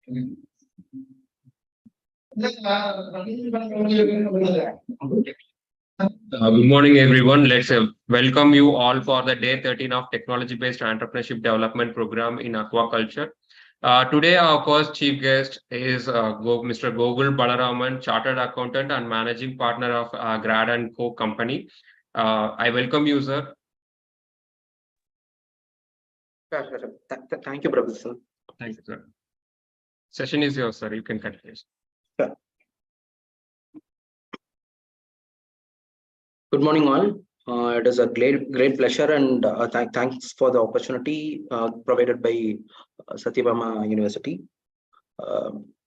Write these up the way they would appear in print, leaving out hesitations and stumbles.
Good morning, everyone. Let's welcome you all for the day 13 of Technology-Based Entrepreneurship Development Program in Aquaculture. Today, our first chief guest is Mr. Gogul Balaraman, Chartered Accountant and Managing Partner of Grad & Co. Company. I welcome you, sir. Thank you, Professor. Thank you, sir. Session is yours, sir. You can continue. Sure. Good morning, all. It is a great pleasure, and thanks for the opportunity provided by Sathyabama University.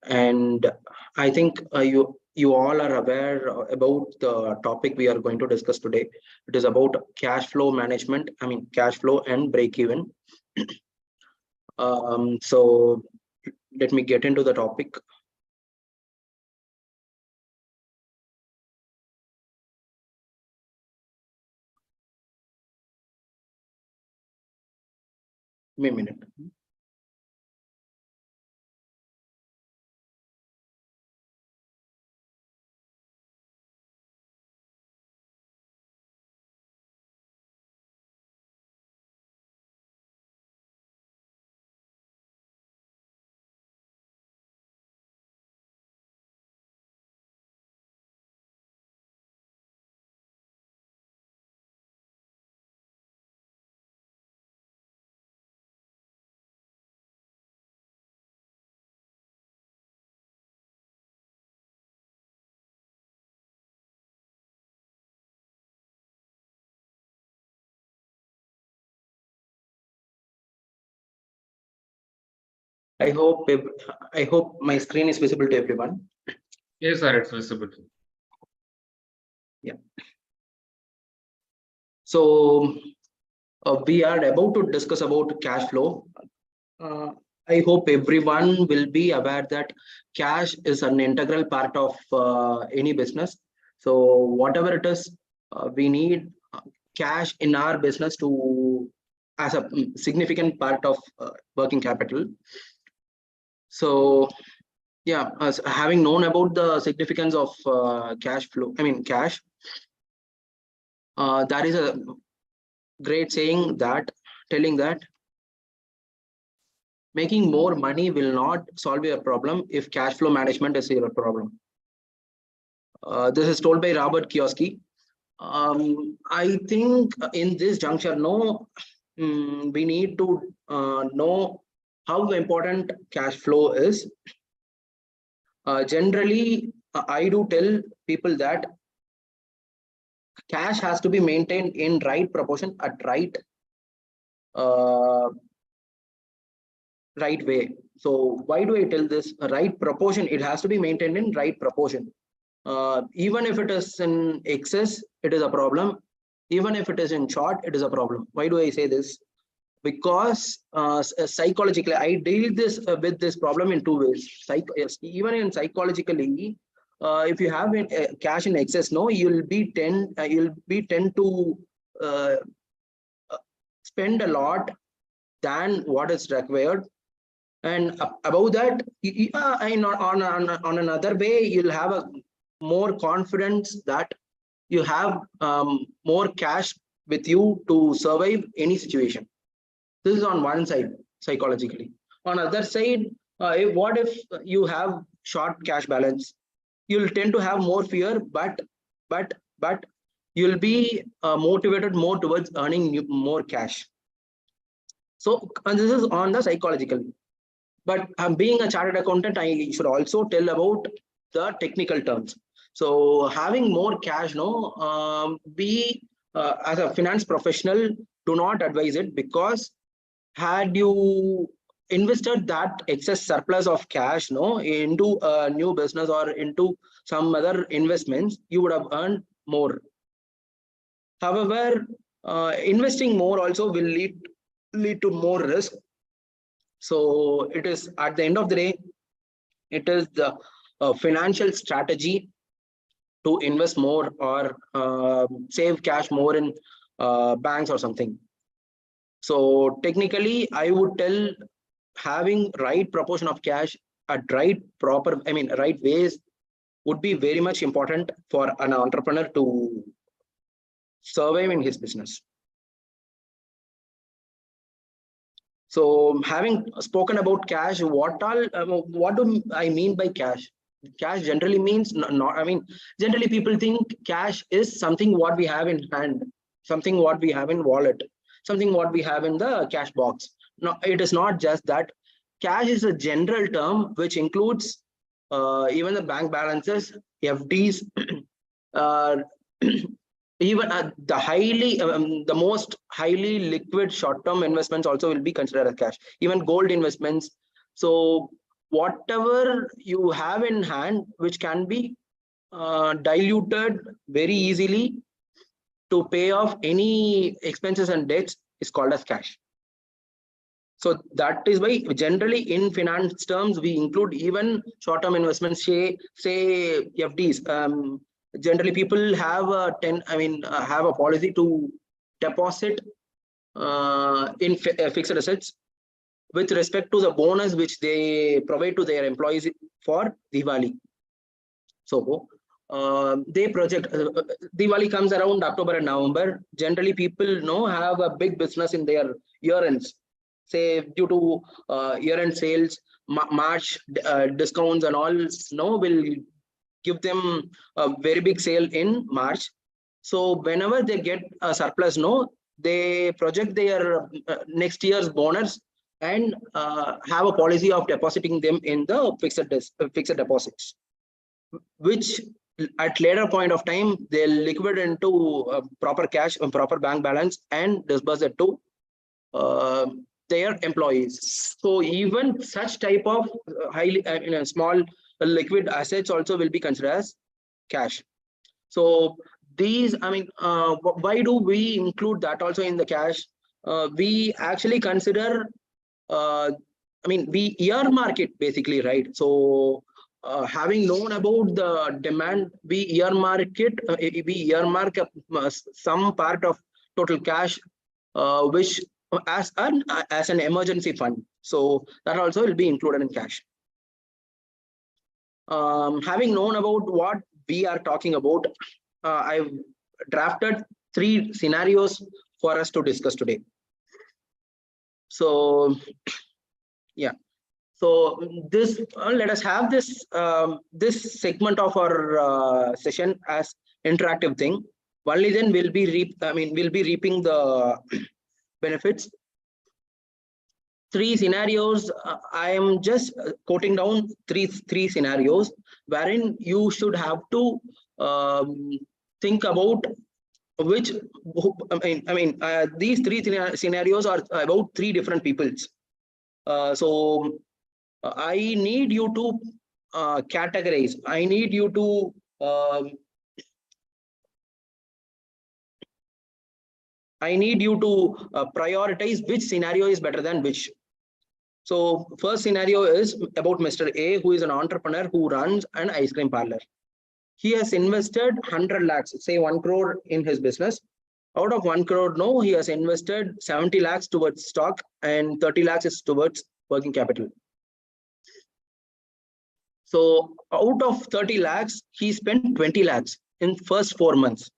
And I think you all are aware about the topic we are going to discuss today. It is about cash flow management. I mean, cash flow and break even. So let me get into the topic. Wait a minute. I hope my screen is visible to everyone. Yes, sir, it's visible. Yeah. So we are about to discuss about cash flow. I hope everyone will be aware that cash is an integral part of any business. So whatever it is, we need cash in our business to as a significant part of working capital. So yeah, having known about the significance of cash flow, I mean cash, there is a great saying that telling that making more money will not solve your problem if cash flow management is your problem. This is told by Robert Kiyosaki. I think in this juncture, we need to know how important cash flow is. Generally, I do tell people that cash has to be maintained in right proportion at right way. So why do I tell this? Right proportion, it has to be maintained in right proportion. Even if it is in excess, it is a problem. Even if it is in short, it is a problem. Why do I say this? Because psychologically, I deal with this problem in two ways. Even in psychologically, if you have cash in excess, you'll be tend to spend a lot than what is required. And above that, on another way, you'll have a more confidence that you have more cash with you to survive any situation. This is on one side, psychologically. On other side, what if you have short cash balance? You'll tend to have more fear, but you'll be motivated more towards earning more cash. So this is on the psychological. But being a chartered accountant, I should also tell about the technical terms. So having more cash, as a finance professional, do not advise it, because had you invested that excess surplus of cash into a new business or into some other investments, you would have earned more. However, investing more also will lead to more risk. So it is, at the end of the day, it is the financial strategy to invest more or save cash more in banks or something. So technically, I would tell having right proportion of cash at right ways would be very much important for an entrepreneur to survive in his business. So having spoken about cash, what do I mean by cash? Cash generally means generally people think cash is something what we have in hand, something what we have in wallet, something what we have in the cash box. No, it is not just that. Cash is a general term which includes even the bank balances, FDs, uh, even the most highly liquid short-term investments also will be considered as cash, even gold investments. So whatever you have in hand which can be diluted very easily to pay off any expenses and debts is called as cash. So that is why generally in finance terms we include even short-term investments, say FDs. Generally people have have a policy to deposit in fixed assets with respect to the bonus which they provide to their employees for Diwali. So they project Diwali comes around October and November. Generally people have a big business in their year ends, say due to year-end sales, March discounts and all, will give them a very big sale in March. So whenever they get a surplus, they project their next year's bonus and have a policy of depositing them in the fixed deposits, which at later point of time they'll liquidate into proper cash and proper bank balance and disburse it to their employees. So even such type of highly small liquid assets also will be considered as cash. So these, why do we include that also in the cash? We actually consider, we earmark it basically, right? So having known about the demand, we earmark some part of total cash, which as an emergency fund. So that also will be included in cash. Having known about what we are talking about, I've drafted 3 scenarios for us to discuss today. So yeah, so this let us have this this segment of our session as interactive thing. Only then we'll be reaping the benefits. 3 scenarios. I am just quoting down three scenarios wherein you should have to think about which. These 3 scenarios are about 3 different peoples. So I need you to categorize. I need you to prioritize which scenario is better than which. So first scenario is about Mr. A, who is an entrepreneur who runs an ice cream parlor. He has invested 100 lakhs, say 1 crore in his business. Out of 1 crore, he has invested 70 lakhs towards stock and 30 lakhs is towards working capital. So out of 30 lakhs, he spent 20 lakhs in first 4 months,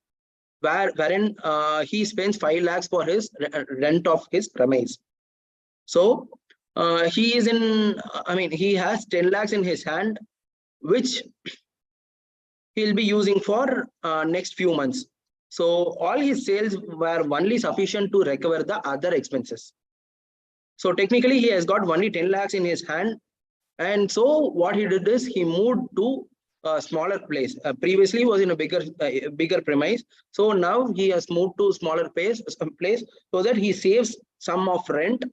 wherein he spends 5 lakhs for his rent of his premise. So he is he has 10 lakhs in his hand, which he'll be using for next few months. So all his sales were only sufficient to recover the other expenses. So technically he has got only 10 lakhs in his hand. And so what he did is he moved to a smaller place. Previously was in a bigger premise. So now he has moved to smaller place so that he saves some of rent.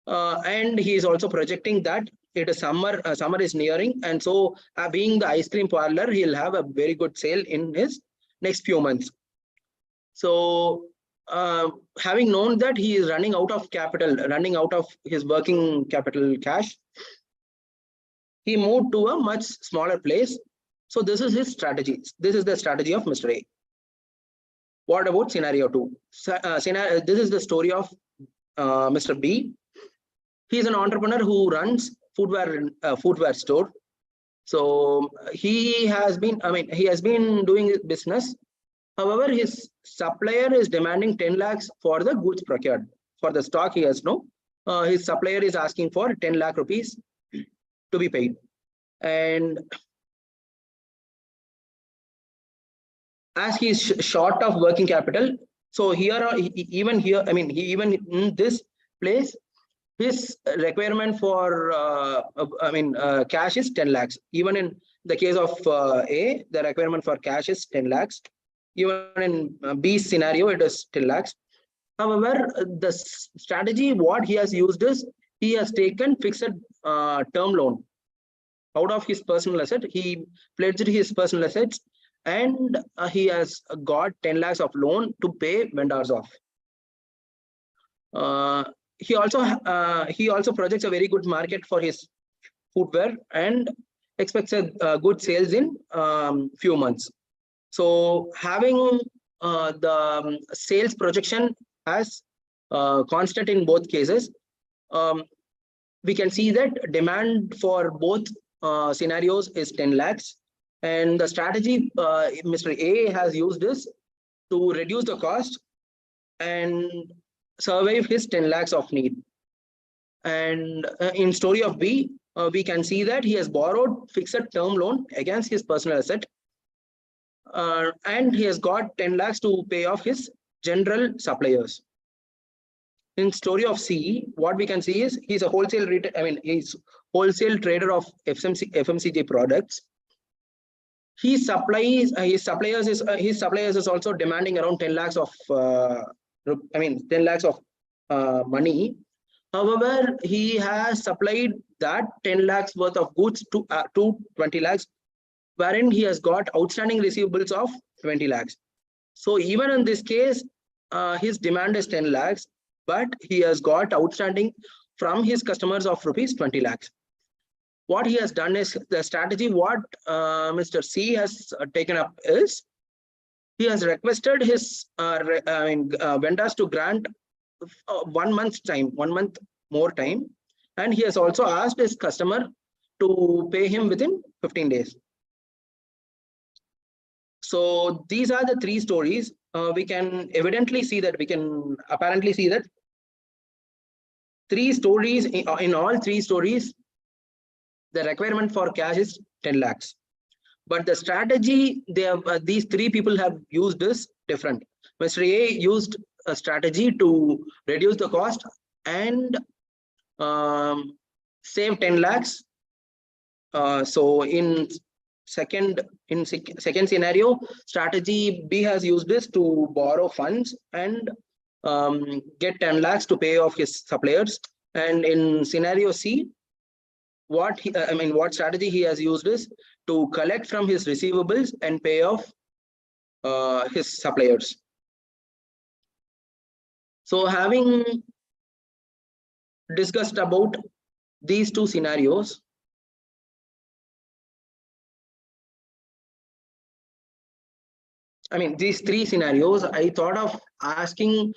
And he is also projecting that it is summer is nearing, and so being the ice cream parlor, he'll have a very good sale in his next few months. So having known that he is running out of capital, running out of his working capital cash, he moved to a much smaller place. So this is his strategy. This is the strategy of Mr. A. What about scenario 2? This is the story of Mr. B. He is an entrepreneur who runs footwear store. So he has been doing business. However, his supplier is demanding 10 lakhs for the goods procured. For the stock he has no. His supplier is asking for 10 lakh rupees to be paid. And as he is short of working capital, so here, even here, even in this place, his requirement for cash is 10 lakhs. Even in the case of A, the requirement for cash is 10 lakhs. Even in B scenario, it is 10 lakhs. However, the strategy what he has used is he has taken fixed term loan out of his personal asset. He pledged his personal assets, and he has got 10 lakhs of loan to pay vendors off. He also projects a very good market for his footwear and expects a good sales in few months. So having the sales projection as constant in both cases, we can see that demand for both scenarios is 10 lakhs. And the strategy Mr. A has used is to reduce the cost and survive his 10 lakhs of need. And in story of B, we can see that he has borrowed fixed term loan against his personal asset, and he has got 10 lakhs to pay off his general suppliers. In story of C, what we can see is he's a wholesale he's wholesale trader of FMCG products. His suppliers is also demanding around 10 lakhs of 10 lakhs of money. However, he has supplied that 10 lakhs worth of goods to 20 lakhs, wherein he has got outstanding receivables of 20 lakhs. So even in this case, his demand is 10 lakhs, but he has got outstanding from his customers of rupees 20 lakhs. What he has done is the strategy what Mr. C has taken up is he has requested his vendors to grant 1 month more time, and he has also asked his customer to pay him within 15 days. So these are the three stories. We can apparently see that three stories, in all three stories, the requirement for cash is 10 lakhs. But the strategy these three people have used is different. Mr. A used a strategy to reduce the cost and save 10 lakhs. So in second scenario, strategy B has used this to borrow funds and get 10 lakhs to pay off his suppliers. And in scenario C, what strategy he has used is to collect from his receivables and pay off his suppliers. So having discussed about these two scenarios, these three scenarios, I thought of asking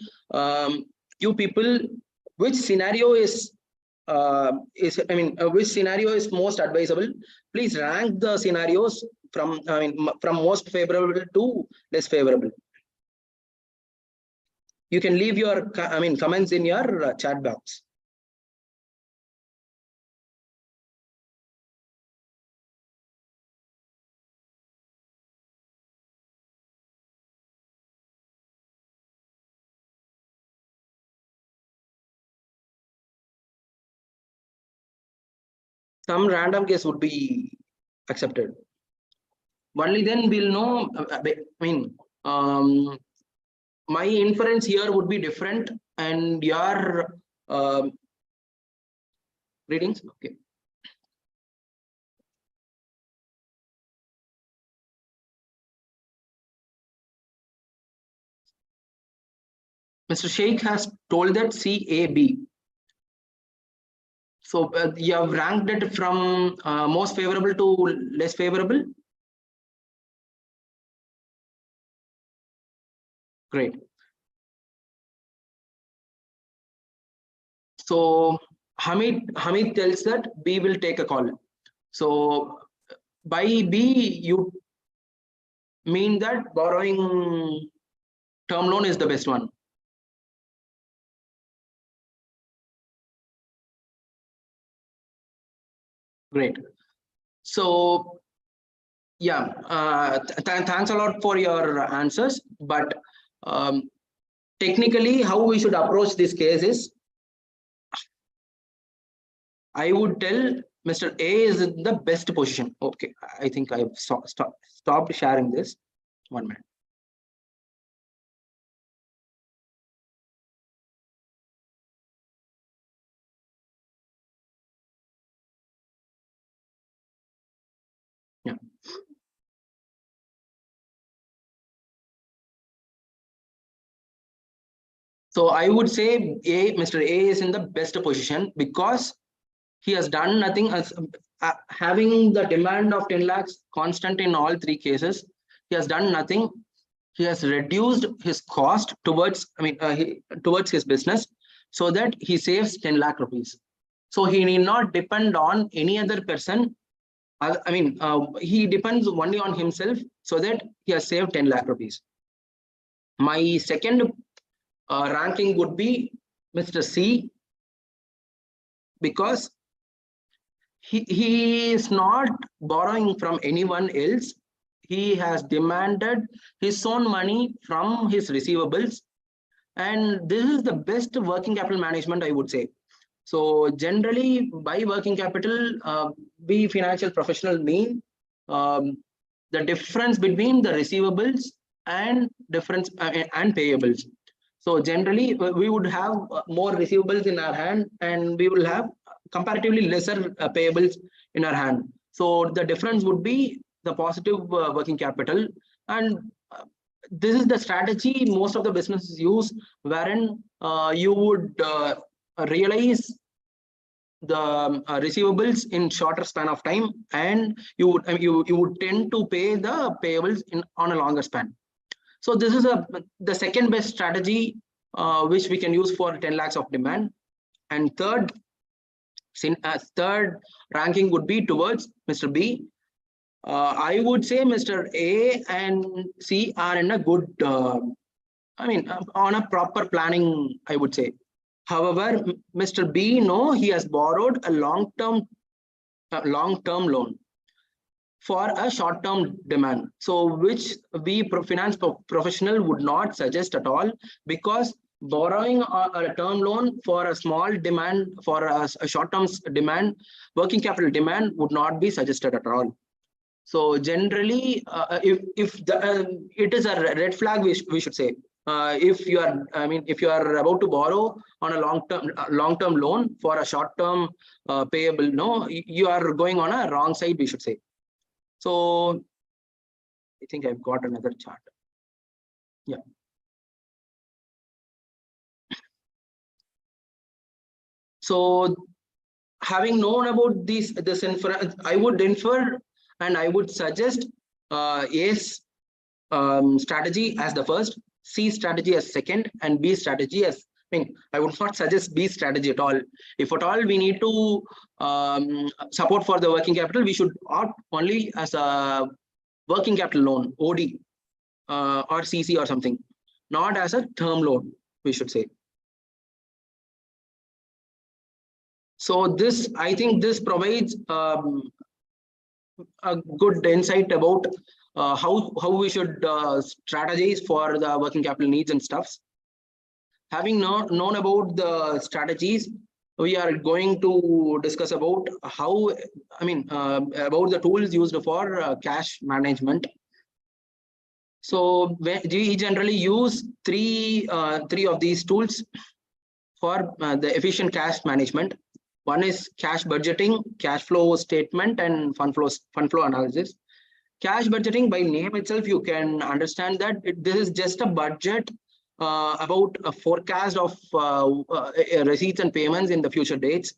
you people which scenario is which scenario is most advisable. Please rank the scenarios from most favorable to less favorable. You can leave your comments in your chat box. Some random case would be accepted. Only then we'll know. My inference here would be different, and your readings. Okay. Mr. Sheikh has told that CAB. So you have ranked it from most favorable to less favorable. Great. So Hamid tells that B will take a call. So by B, you mean that borrowing term loan is the best one. Great. So yeah, thanks a lot for your answers. But technically, how we should approach this case is, I would tell Mr. A is in the best position. Okay, I think I've stopped sharing this. 1 minute. Yeah. So I would say Mr. A is in the best position because he has done nothing as having the demand of 10 lakhs constant in all three cases. He has done nothing. He has reduced his cost towards, towards his business, so that he saves 10 lakh rupees. So he need not depend on any other person. He depends only on himself, so that he has saved 10 lakh rupees. My second ranking would be Mr. C, because he is not borrowing from anyone else. He has demanded his own money from his receivables, and this is the best working capital management, I would say. So generally, by working capital, we financial professional mean the difference between the receivables and and payables. So generally, we would have more receivables in our hand, and we will have comparatively lesser payables in our hand. So the difference would be the positive working capital, and this is the strategy most of the businesses use, wherein you would realize the receivables in shorter span of time, and you would tend to pay the payables on a longer span. So this is the second best strategy which we can use for 10 lakhs of demand. And third ranking would be towards Mr. B. I would say Mr. A and C are in a good, on a proper planning, I would say. However, Mr. B, no, he has borrowed a long-term loan for a short-term demand. So which we finance professional would not suggest at all, because borrowing a term loan for a small demand, for a short-term demand, working capital demand, would not be suggested at all. So generally, if it is a red flag, we should say. If you are about to borrow on a long-term loan for a short-term payable, no, you are going on a wrong side, we should say. So I think I've got another chart. Yeah. So having known about this inference, I would infer and I would suggest A's strategy as the first, C strategy as second, and B strategy as, I would not suggest B strategy at all. If at all we need to support for the working capital, we should opt only as a working capital loan, OD or CC or something, not as a term loan, we should say. So this, I think this provides a good insight about how we should strategize for the working capital needs and stuffs. Having known about the strategies, we are going to discuss about how, about the tools used for cash management. So we generally use three of these tools for the efficient cash management. One is cash budgeting, cash flow statement, and fund flow analysis. Cash budgeting, by name itself, you can understand that this is just a budget about a forecast of receipts and payments in the future dates.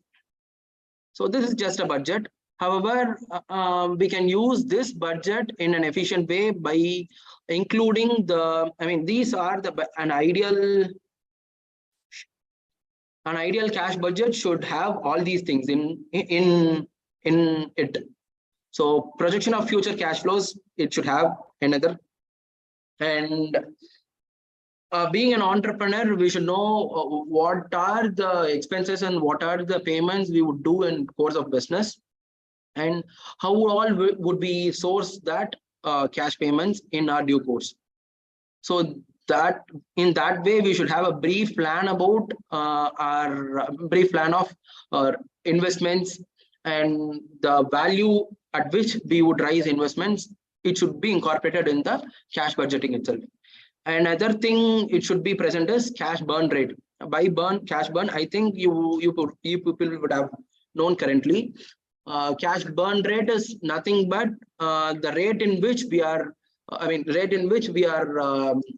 So this is just a budget. However, we can use this budget in an efficient way by including these are an ideal An ideal cash budget should have all these things in it. So projection of future cash flows, it should have another. And being an entrepreneur, we should know what are the expenses and what are the payments we would do in course of business, and how all would be source that cash payments in our due course. So that in that way, we should have a brief plan about our brief plan of our investments and the value at which we would raise investments. It should be incorporated in the cash budgeting itself. Another thing it should be present is cash burn rate. By cash burn, I think you people would have known currently. Cash burn rate is nothing but the rate in which we are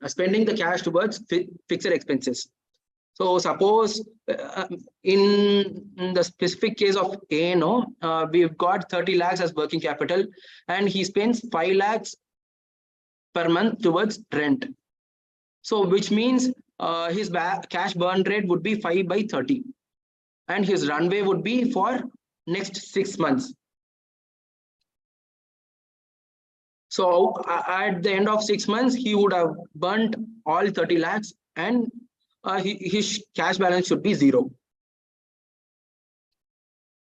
spending the cash towards fixed expenses. So suppose in the specific case of A, we've got 30 lakhs as working capital, and he spends 5 lakhs per month towards rent. So which means his cash burn rate would be 5 by 30, and his runway would be for next 6 months. So at the end of 6 months, he would have burnt all 30 lakhs, and his cash balance should be 0.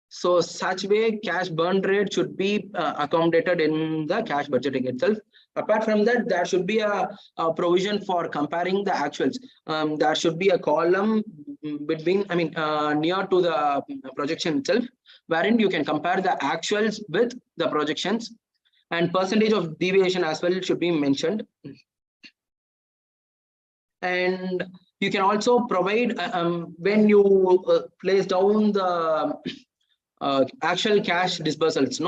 So such way, cash burn rate should be accommodated in the cash budgeting itself. Apart from that, there should be a provision for comparing the actuals. There should be a column between, near to the projection itself, wherein you can compare the actuals with the projections, and percentage of deviation as well should be mentioned. And you can also provide when you place down the actual cash disbursals,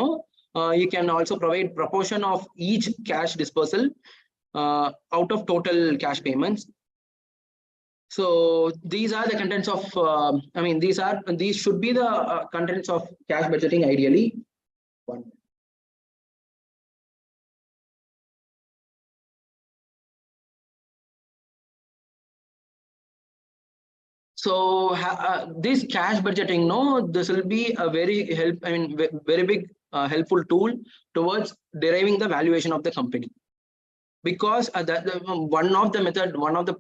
you can also provide proportion of each cash dispersal out of total cash payments. So these are the contents of these should be the contents of cash budgeting ideally. So this cash budgeting, this will be a very big helpful tool towards deriving the valuation of the company, because one of the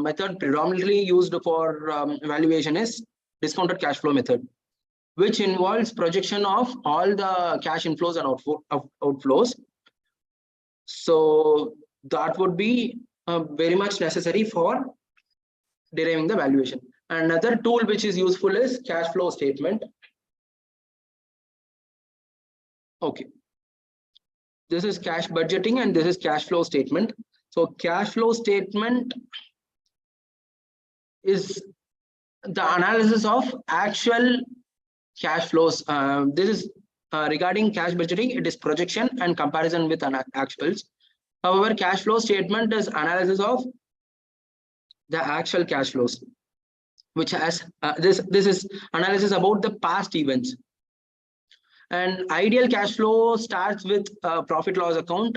method predominantly used for valuation is discounted cash flow method, which involves projection of all the cash inflows and outflows. So that would be very much necessary for deriving the valuation. Another tool which is useful is cash flow statement. Okay, this is cash budgeting and this is cash flow statement. So cash flow statement is the analysis of actual cash flows. This is regarding cash budgeting, it is projection and comparison with actuals. However, cash flow statement is analysis of the actual cash flows, which has this is analysis about the past events. And ideal cash flow starts with a profit loss account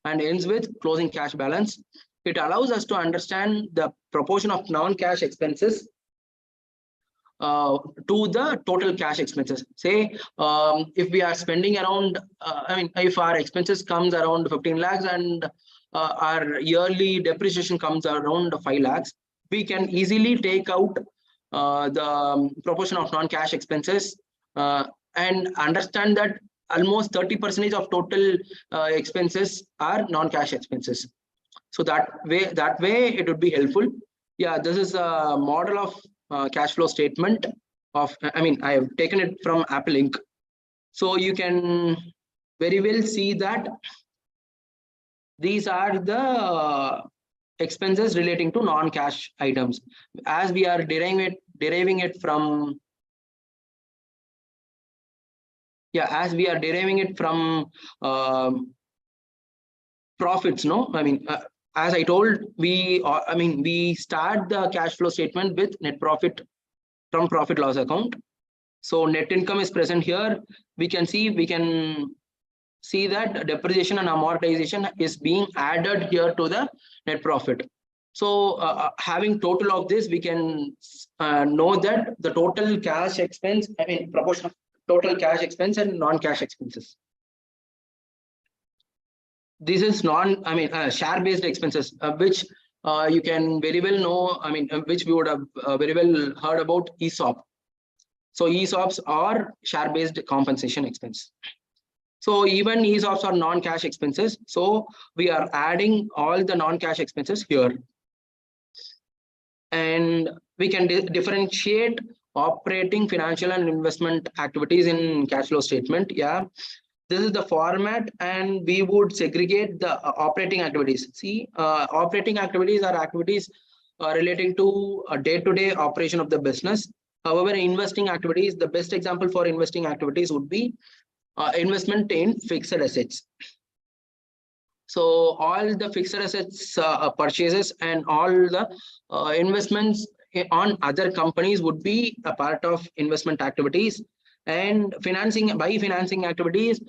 and ends with closing cash balance. It allows us to understand the proportion of non-cash expenses to the total cash expenses. Say if we are spending around if our expenses comes around 15 lakhs and our yearly depreciation comes around 5 lakhs, we can easily take out the proportion of non-cash expenses and understand that almost 30% of total expenses are non-cash expenses. So that way it would be helpful. Yeah, this is a model of cash flow statement of, I have taken it from Apple Inc. So you can very well see that these are the expenses relating to non-cash items, as we are deriving it from profits. As I told, we start the cash flow statement with net profit from profit loss account. So net income is present here. We can see that depreciation and amortization is being added here to the net profit. So having total of this, we can know that the total cash expense, I mean proportion of total cash expense and non-cash expenses. This is share-based expenses, which you can very well know, which we would have very well heard about ESOP. So ESOPs are share-based compensation expense. So even ESOPs are non-cash expenses. So we are adding all the non-cash expenses here. And we can differentiate operating, financial, and investment activities in cash flow statement. Yeah, this is the format, and we would segregate the operating activities. See, operating activities are activities relating to a day-to-day operation of the business. However, investing activities, the best example for investing activities would be investment in fixed assets. So all the fixed assets purchases and all the investments on other companies would be a part of investment activities. And by financing activities,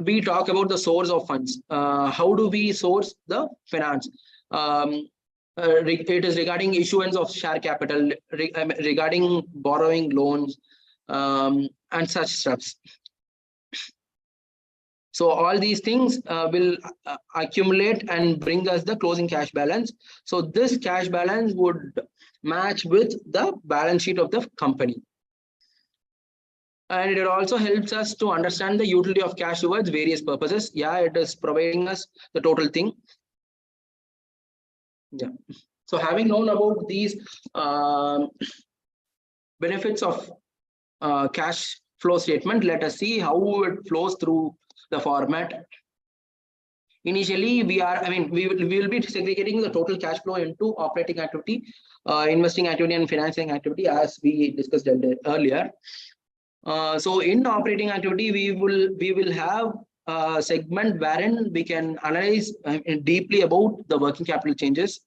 we talk about the source of funds. How do we source the finance? It is regarding issuance of share capital, regarding borrowing loans, and such steps. So all these things will accumulate and bring us the closing cash balance. So this cash balance would match with the balance sheet of the company. And it also helps us to understand the utility of cash towards various purposes. Yeah, it is providing us the total thing. Yeah. So having known about these benefits of cash flow statement, let us see how it flows through the format. Initially, we will be segregating the total cash flow into operating activity, investing activity, and financing activity, as we discussed earlier. So in operating activity, we will have a segment wherein we can analyze deeply about the working capital changes.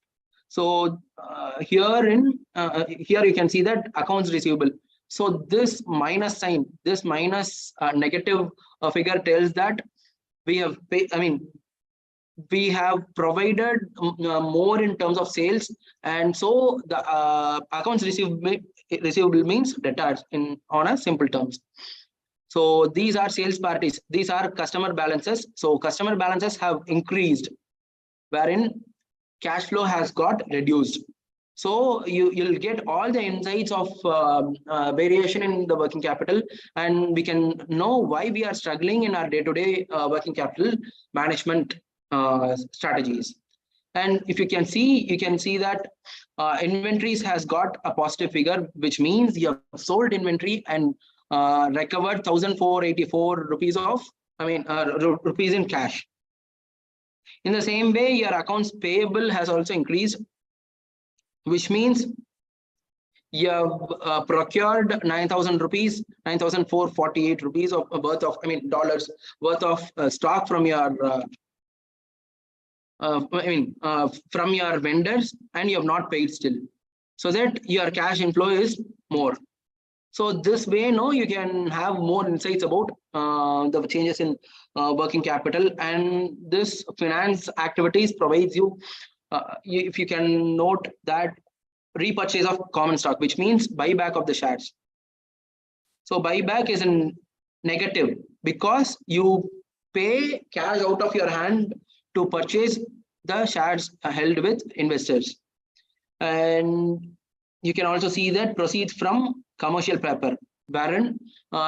So here you can see that accounts receivable. So this minus sign, this minus negative figure tells that we have we have provided more in terms of sales, and so the accounts receivable means debtors on a simple terms. So these are sales parties, these are customer balances. So customer balances have increased, wherein cash flow has got reduced. So you'll get all the insights of variation in the working capital, and we can know why we are struggling in our day-to-day working capital management strategies. And if you can see that inventories has got a positive figure, which means you have sold inventory and recovered 1,484 rupees of rupees in cash. In the same way, your accounts payable has also increased, which means you have procured 9,000 rupees, 9,448 rupees of worth of dollars worth of stock from your from your vendors, and you have not paid still, so that your cash inflow is more. So this way, you can have more insights about the changes in working capital. And this finance activities provides you, if you can note that, repurchase of common stock, which means buyback of the shares. So buyback is in negative because you pay cash out of your hand to purchase the shares held with investors. And you can also see that proceeds from commercial paper, wherein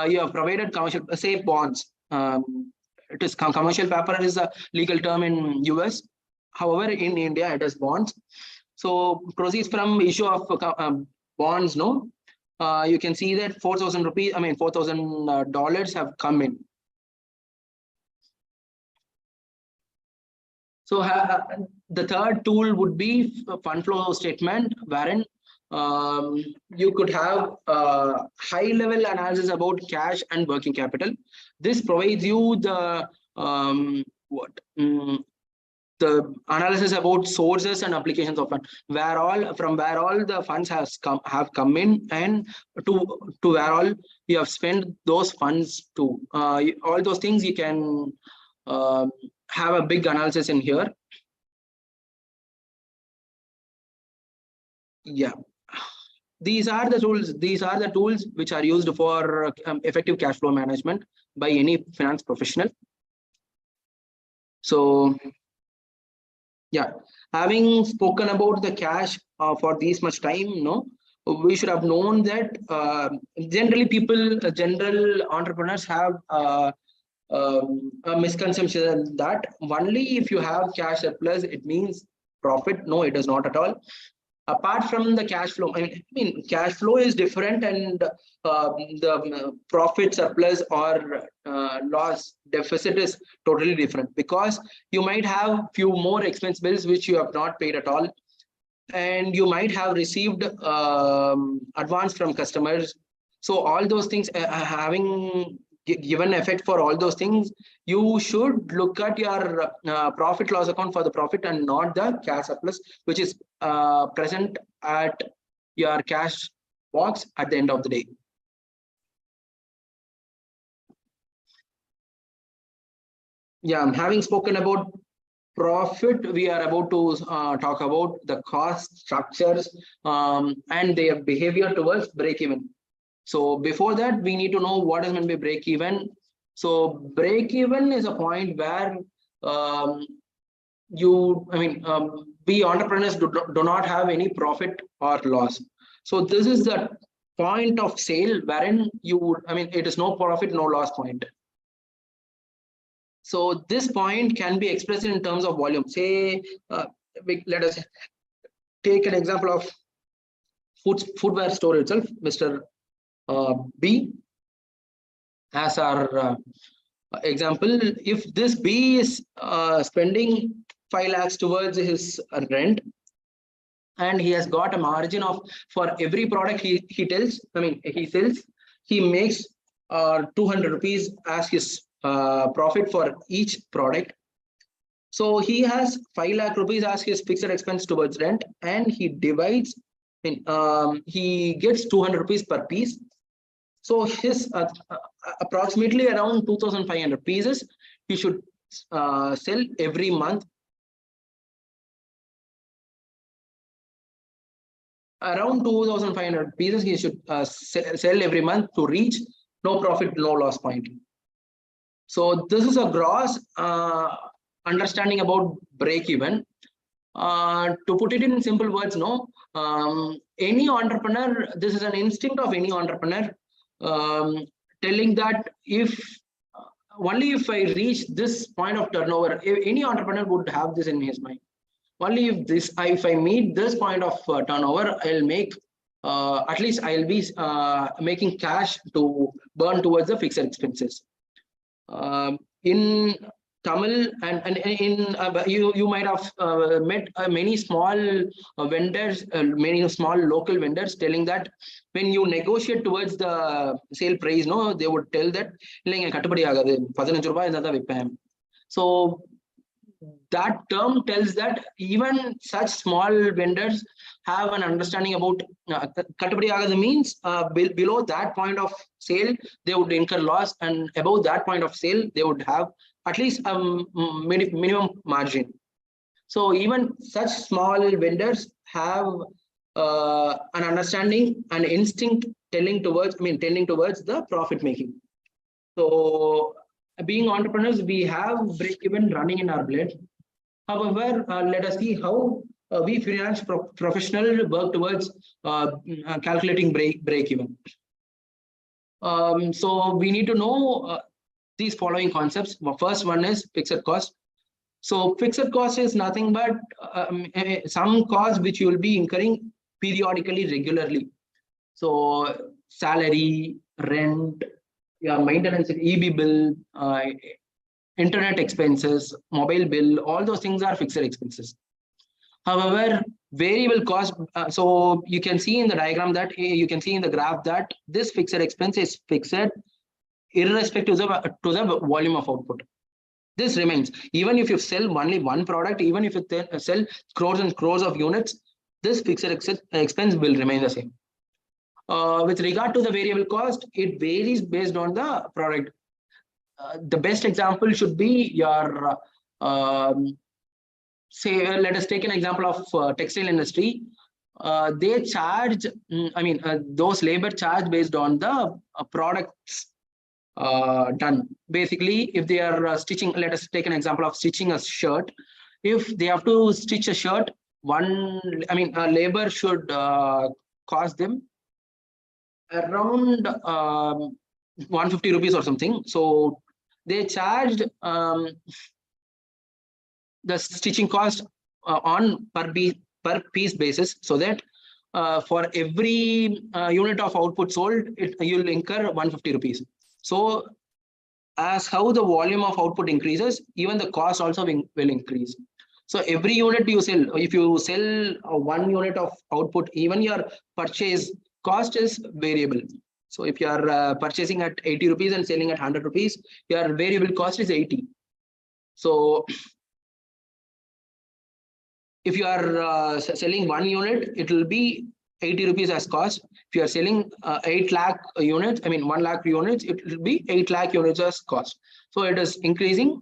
you have provided commercial, say bonds. It is commercial paper is a legal term in US. However, in India, it is bonds. So proceeds from issue of bonds, you can see that 4,000 rupees, $4,000 have come in. So the third tool would be fund flow statement, wherein you could have high-level analysis about cash and working capital. This provides you the the analysis about sources and applications of fund, from where all the funds have come in, and to where all you have spent those funds to. All those things you can have a big analysis in here. Yeah. These are the tools. These are the tools which are used for effective cash flow management by any finance professional. So, yeah, having spoken about the cash for this much time, no, we should have known that generally people, general entrepreneurs have a misconception that only if you have cash surplus, it means profit. No, it does not at all. Apart from the cash flow, I mean cash flow is different, and the profit surplus or loss deficit is totally different, because you might have few more expense bills which you have not paid at all, and you might have received advance from customers. So all those things, having given effect for all those things, you should look at your profit loss account for the profit and not the cash surplus, which is present at your cash box at the end of the day. Yeah, having spoken about profit, we are about to talk about the cost structures and their behavior towards break even. So before that, we need to know what is meant by break even. So break even is a point where we entrepreneurs do not have any profit or loss. So this is the point of sale wherein you would, it is no profit, no loss point. So this point can be expressed in terms of volume. Say, let us take an example of footwear store itself, Mr. B as our example. If this B is spending 5 lakhs towards his rent, and he has got a margin of, for every product he sells, he makes 200 rupees as his profit for each product. So he has 5 lakh rupees as his fixed expense towards rent, and he divides, he gets 200 rupees per piece. So his approximately around 2,500 pieces he should sell every month. Around 2,500 pieces he should sell every month to reach no profit, no loss point. So this is a gross understanding about break even. To put it in simple words, any entrepreneur, this is an instinct of any entrepreneur, telling that only if I reach this point of turnover, any entrepreneur would have this in his mind. Only if I meet this point of turnover, I'll make at least I'll be making cash to burn towards the fixed expenses. In Tamil and in you might have met many small vendors, many small local vendors telling that when you negotiate towards the sale price, they would tell that so that term tells that even such small vendors have an understanding about means below that point of sale they would incur loss, and above that point of sale they would have at least a minimum margin. So even such small vendors have an understanding, an instinct tending towards the profit making. So being entrepreneurs, we have break even running in our blood. However, let us see how we finance professional work towards calculating break even. So we need to know these following concepts. First one is fixed cost. So fixed cost is nothing but some cost which you will be incurring periodically, regularly. So salary, rent, maintenance, EB bill, internet expenses, mobile bill, all those things are fixed expenses. However, variable cost, so you can see in the diagram that you can see in the graph that this fixed expense is fixed irrespective to the volume of output. This remains even if you sell only one product, even if you sell crores and crores of units, this fixed expense will remain the same. With regard to the variable cost, it varies based on the product. The best example should be your say let us take an example of textile industry. they charge, those labor charge based on the products done. Basically, if they are stitching, let us take an example of stitching a shirt. If they have to stitch a shirt, labor should cost them around 150 rupees or something. So they charged the stitching cost on per piece basis, so that for every unit of output sold, you'll incur 150 rupees. So as how the volume of output increases, even the cost also will increase. So every unit you sell, if you sell 1 unit of output, even your purchase cost is variable. So if you are purchasing at 80 rupees and selling at 100 rupees, your variable cost is 80. So if you are selling 1 unit, it will be 80 rupees as cost. If you are selling 8 lakh units, 1 lakh units, it will be 8 lakh units as cost. So it is increasing.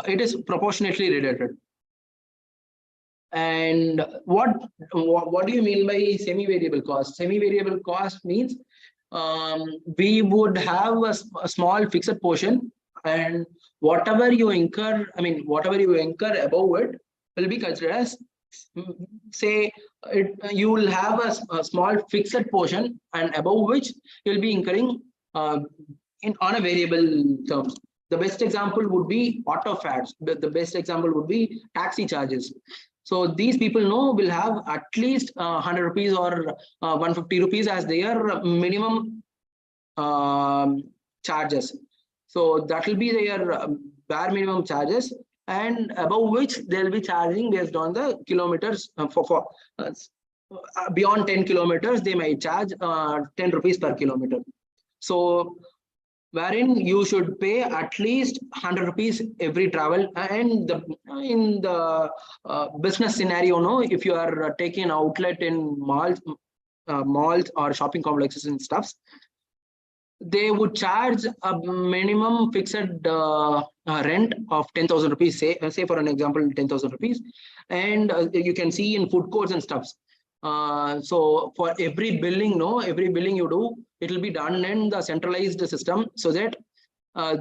It is proportionately related. And what do you mean by semi-variable cost? Semi-variable cost means we would have a small fixed portion, and whatever you incur, whatever you incur above it will be considered as, say, you will have a small fixed portion, and above which you'll be incurring on a variable terms. The best example would be auto fares. The best example would be taxi charges. So these people will have at least 100 rupees or 150 rupees as their minimum charges. So that will be their bare minimum charges, and above which they'll be charging based on the kilometers. For beyond 10 kilometers, they may charge 10 rupees per kilometer. So wherein you should pay at least 100 rupees every travel. And in the business scenario, if you are taking an outlet in malls or shopping complexes and stuffs, they would charge a minimum fixed rent of 10,000 rupees, say for an example, 10,000 rupees. And you can see in food courts and stuffs. So for every billing you do, it will be done in the centralized system, so that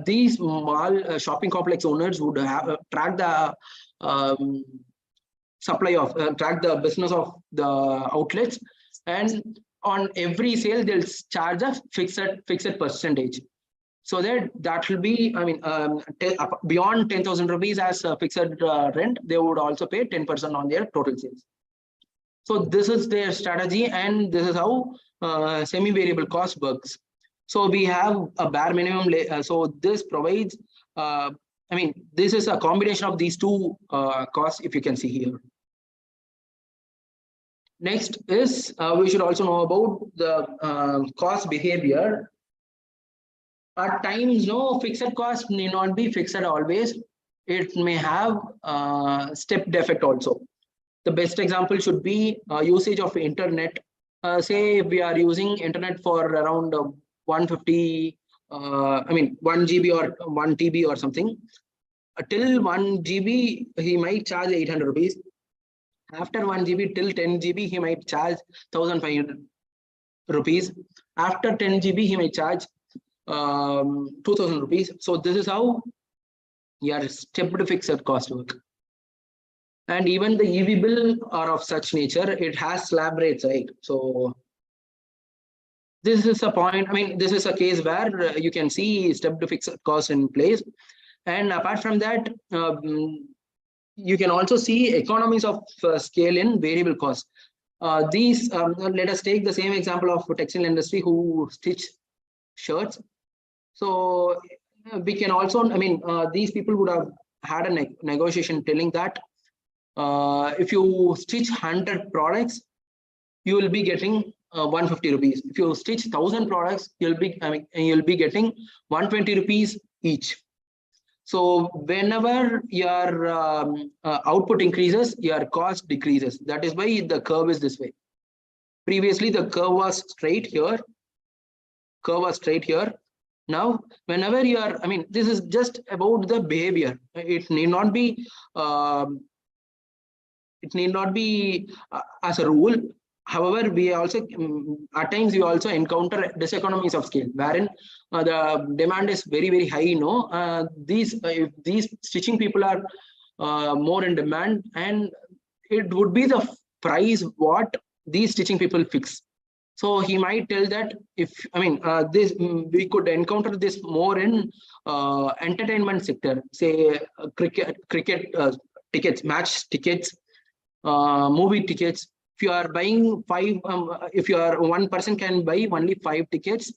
these mall shopping complex owners would have track the supply of track the business of the outlets, and on every sale they'll charge a fixed percentage, so that will be beyond 10,000 rupees as a fixed rent. They would also pay 10% on their total sales. So this is their strategy, and this is how semi-variable cost works. So we have a bare minimum. So this provides, this is a combination of these two costs, if you can see here. Next is, we should also know about the cost behavior. At times, fixed cost may not be fixed always. It may have step defect also. The best example should be usage of internet. Say if we are using internet for around 150, 1 GB or 1 TB or something. Till 1 GB, he might charge 800 rupees. After 1 GB till 10 GB, he might charge 1,500 rupees. After 10 GB, he may charge 2,000 rupees. So this is how your stepped fixed cost work. And even the EV bill are of such nature, it has slab rates, right? So this is a point, this is a case where you can see stepped fixed cost in place. And apart from that, you can also see economies of scale in variable costs. Let us take the same example of textile industry who stitch shirts. So we can also, these people would have had a negotiation telling that if you stitch 100 products, you will be getting 150 rupees. If you stitch 1,000 products, you'll be getting 120 rupees each. So whenever your output increases, your cost decreases. That is why the curve is this way. Previously, the curve was straight here. Now, whenever you are, this is just about the behavior. It need not be as a rule. However, we also at times we also encounter diseconomies of scale, wherein the demand is very very high. If these stitching people are more in demand, and it would be the price what these stitching people fix. So he might tell that if this we could encounter this more in entertainment sector, say cricket tickets, match tickets, movie tickets. If you are buying if you are one person can buy only 5 tickets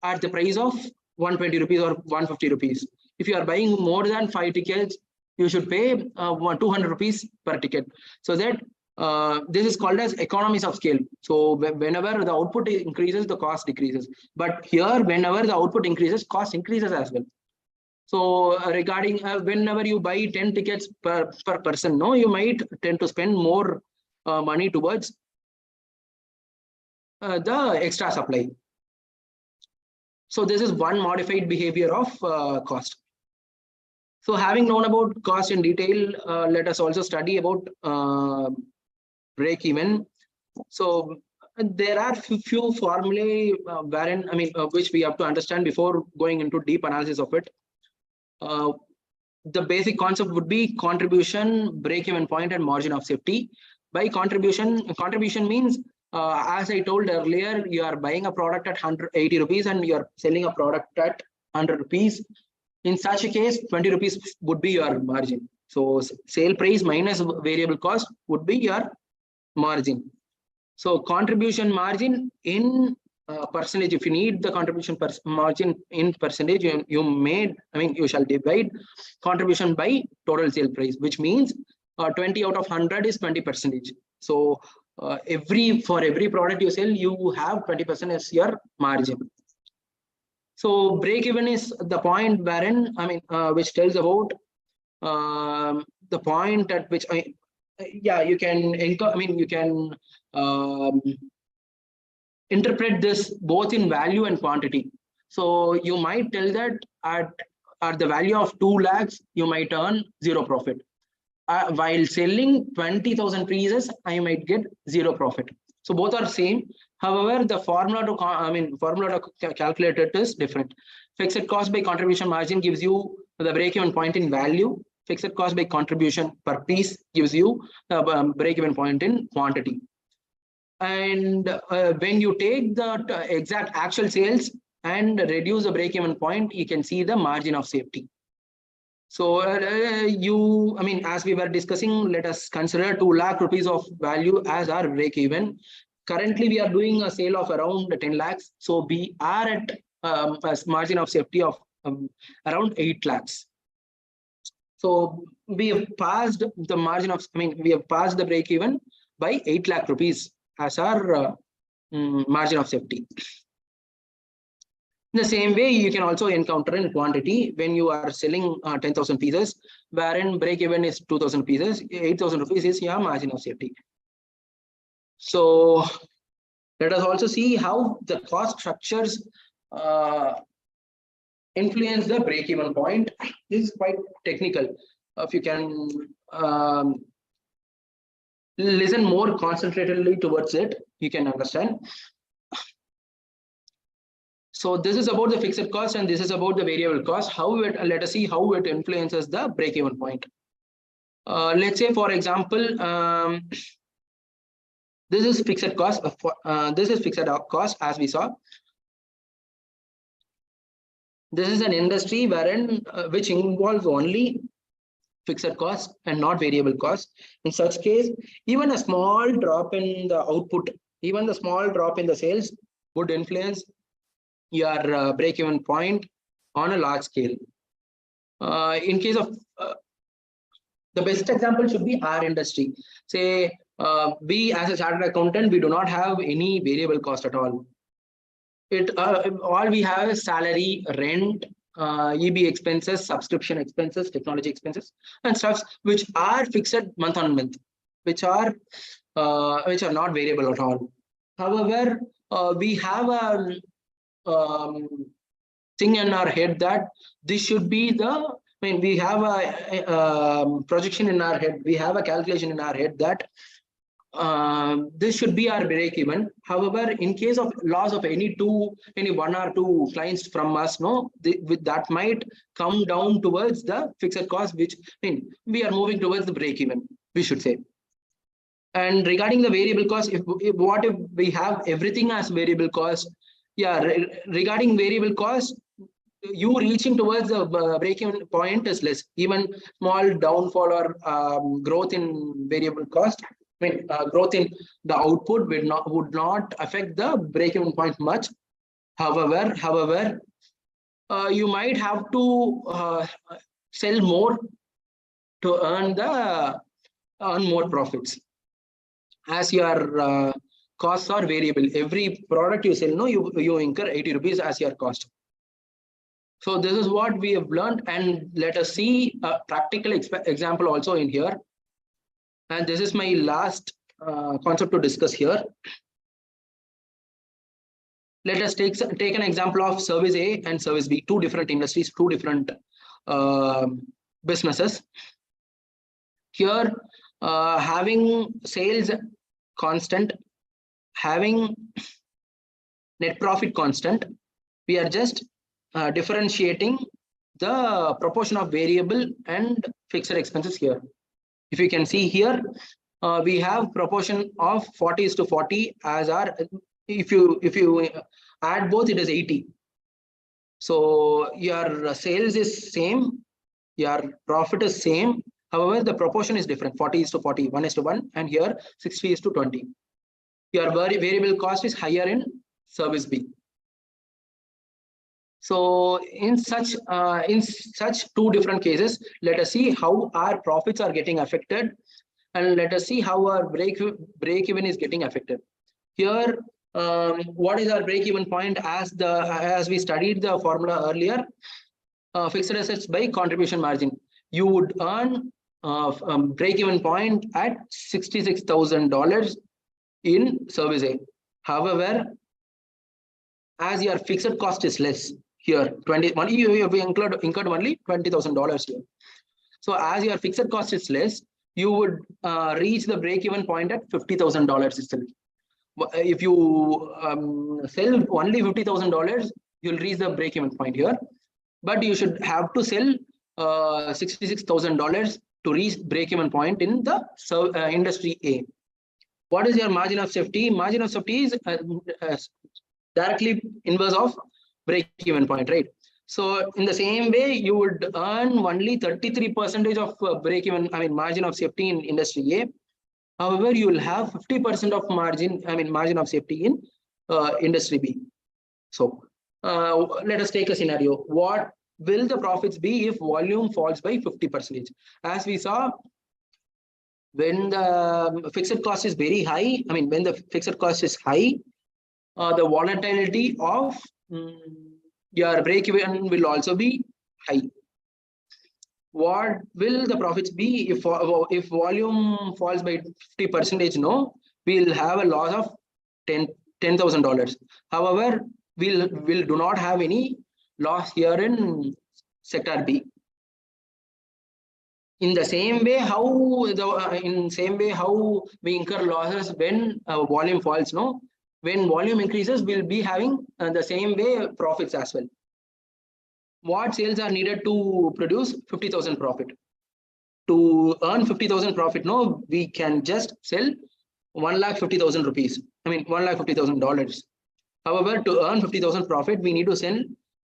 at the price of 120 rupees or 150 rupees. If you are buying more than 5 tickets, you should pay 200 rupees per ticket. So that this is called as economies of scale. So whenever the output increases, the cost decreases. But here, whenever the output increases, cost increases as well. So regarding whenever you buy 10 tickets per person, no, you might tend to spend more money towards the extra supply. So this is one modified behavior of cost. So having known about cost in detail, let us also study about break even. So there are few formulae wherein which we have to understand before going into deep analysis of it. The basic concept would be contribution, break-even point, and margin of safety. By contribution means, as I told earlier, you are buying a product at 180 rupees and you are selling a product at 100 rupees. In such a case, 20 rupees would be your margin. So sale price minus variable cost would be your margin. So contribution margin in percentage, if you need the contribution margin in percentage, you shall divide contribution by total sale price, which means 20 out of 100 is 20%. So for every product you sell, you have 20% as your margin. So break even is the point wherein which tells about the point at which you can interpret this both in value and quantity. So you might tell that at the value of 2 lakhs, you might earn zero profit. While selling 20,000 pieces, I might get zero profit. So both are same. However, the formula to calculate it is different. Fixed cost by contribution margin gives you the break-even point in value. Fixed cost by contribution per piece gives you the break-even point in quantity. And when you take the exact actual sales and reduce the break-even point, you can see the margin of safety. So as we were discussing, let us consider 2 lakh rupees of value as our break-even. Currently, we are doing a sale of around 10 lakhs. So we are at a margin of safety of around 8 lakhs. So we have passed the margin of, we have passed the break-even by 8 lakh rupees as our margin of safety. In the same way, you can also encounter in quantity when you are selling 10,000 pieces, wherein break-even is 2,000 pieces, 8,000 rupees is your margin of safety. So let us also see how the cost structures influence the break-even point. This is quite technical. If you can listen more concentratedly towards it, you can understand. So this is about the fixed cost and this is about the variable cost. Let us see how it influences the break-even point. Let's say, for example, this is fixed cost. This is fixed cost, as we saw. This is an industry wherein which involves only fixed cost and not variable cost. In such case, even a small drop in the output, even the small drop in the sales would influence your break-even point on a large scale. In case of the best example should be our industry. Say we as a chartered accountant, we do not have any variable cost at all. All we have is salary, rent, EB expenses, subscription expenses, technology expenses, and stuffs which are fixed month on month, which are not variable at all. However, we have a thing in our head that this should be the. We have a projection in our head. We have a calculation in our head that this should be our break even. However, in case of loss of any one or two clients from us, no, that might come down towards the fixed cost, which we are moving towards the break even, we should say. And regarding the variable cost, if we have everything as variable cost, yeah, regarding variable cost, you reaching towards the break-even point is less. Even small downfall or growth in variable cost, growth in the output would not affect the break-even point much. However, you might have to sell more to earn more profits, as your costs are variable. Every product you sell, no, you incur 80 rupees as your cost. So this is what we have learned, and let us see a practical example also in here. And this is my last concept to discuss here. Let us take an example of service A and service B, two different industries, two different businesses. Here, having sales constant, having net profit constant, we are just differentiating the proportion of variable and fixed expenses here. If you can see here, we have proportion of 40:40 as our, if you add both, it is 80. So your sales is same, your profit is same. However, the proportion is different, 40:40, 1:1, and here 60:20. Your variable cost is higher in service B. So in such two different cases, let us see how our profits are getting affected, and let us see how our break even is getting affected. Here, what is our break even point? As we studied the formula earlier, fixed assets by contribution margin. You would earn break even point at $66,000 in service A. However, as your fixed cost is less, here you have incurred only $20,000 here. So as your fixed cost is less, you would reach the break even point at $50,000 itself. If you sell only $50,000, you'll reach the break even point here. But you should have to sell $66,000 to reach break even point in the industry A. What is your margin of safety? Margin of safety is directly inverse of break-even point, right? So in the same way, you would earn only 33% of break-even, margin of safety in industry A. However, you will have 50% of margin of safety in industry B. So let us take a scenario. What will the profits be if volume falls by 50%? As we saw, when the fixed cost is very high, when the fixed cost is high, the volatility of your break-even will also be high. What will the profits be if volume falls by 50%? No, we'll have a loss of $10,000. However, we'll do not have any loss here in sector B. In the same way, how we incur losses when volume falls, no? When volume increases, we'll be having the same way profits as well. What sales are needed to produce 50,000 profit? To earn 50,000 profit, no, we can just sell 1,50,000 rupees. $1,50,000. However, to earn 50,000 profit, we need to sell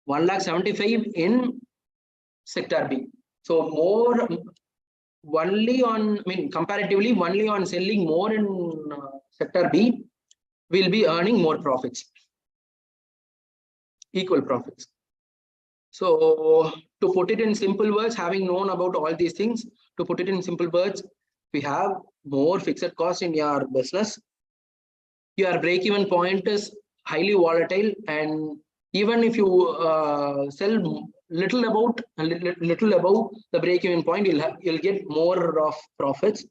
1,75,000 in sector B. So more only on, comparatively only on selling more in sector B, we'll be earning more profits, equal profits. So to put it in simple words, having known about all these things, to put it in simple words, we have more fixed costs in your business. Your break-even point is highly volatile, and even if you sell little above the break-even point, you'll get more of profits.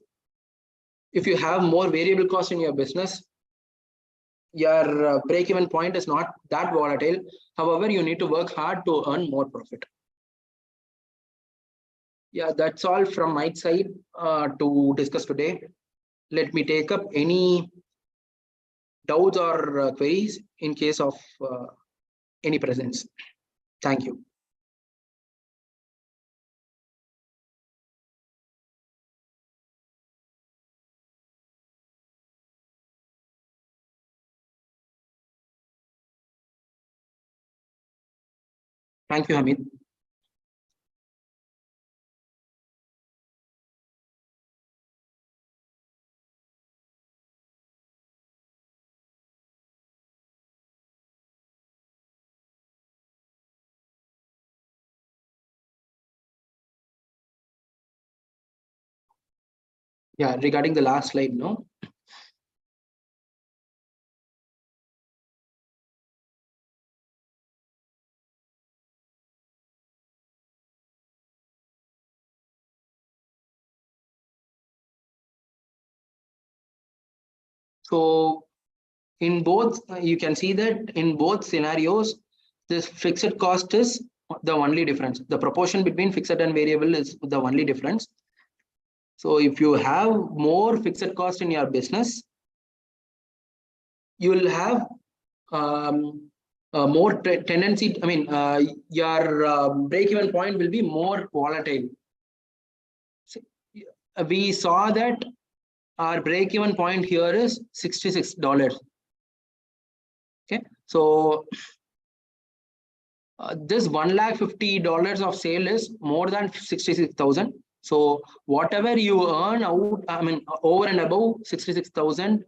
If you have more variable costs in your business, your break-even point is not that volatile. However, you need to work hard to earn more profit. Yeah, that's all from my side to discuss today. let me take up any doubts or queries in case of any presence. Thank you. Thank you, Hamid. Yeah, regarding the last slide, no? So in both, you can see that in both scenarios, this fixed cost is the only difference. The proportion between fixed and variable is the only difference. So if you have more fixed cost in your business, you will have more tendency. I mean, your break-even point will be more volatile. So, we saw that our break-even point here is $66. Okay, so this $150 of sale is more than 66,000. So whatever you earn out, I mean, over and above 66,000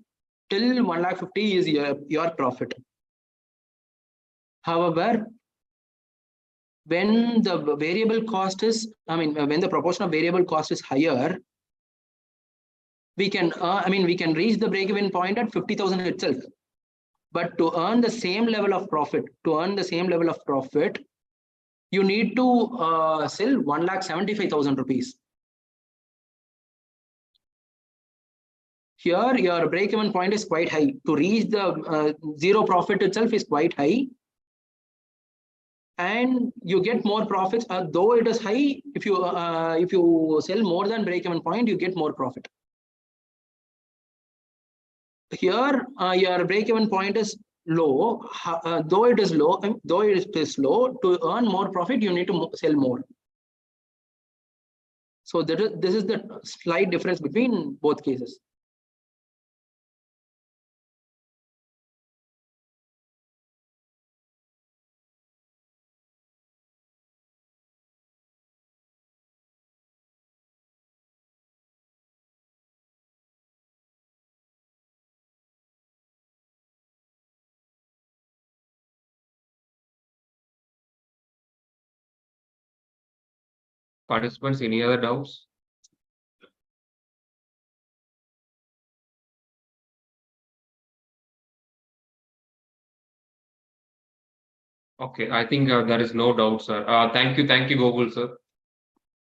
till 150 is your profit. However, when the variable cost is, I mean, when the proportion of variable cost is higher, we can, we can reach the break-even point at 50,000 itself. But to earn the same level of profit, you need to sell 1,75,000 rupees. Here, your break-even point is quite high. To reach the zero profit itself is quite high. And you get more profits, though it is high. If you sell more than break-even point, you get more profit. Here, your break-even point is low. Though it is low, to earn more profit, you need to sell more. So this is the slight difference between both cases. Participants, any other doubts? Okay, I think there is no doubt, sir. Thank you, Gogul, sir.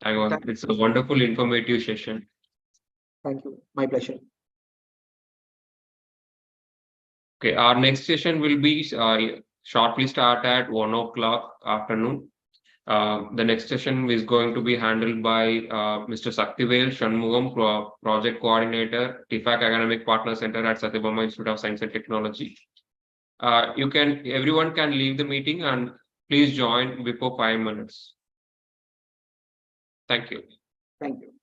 It's a wonderful, informative session. Thank you. My pleasure. Okay, our next session will be shortly start at 1 o'clock afternoon. The next session is going to be handled by Mr. Saktivel Shanmugam, Project Coordinator, TIFAC Academic Partner Center at Sathyabama Institute of Science and Technology. Everyone can leave the meeting and please join before 5 minutes. Thank you. Thank you.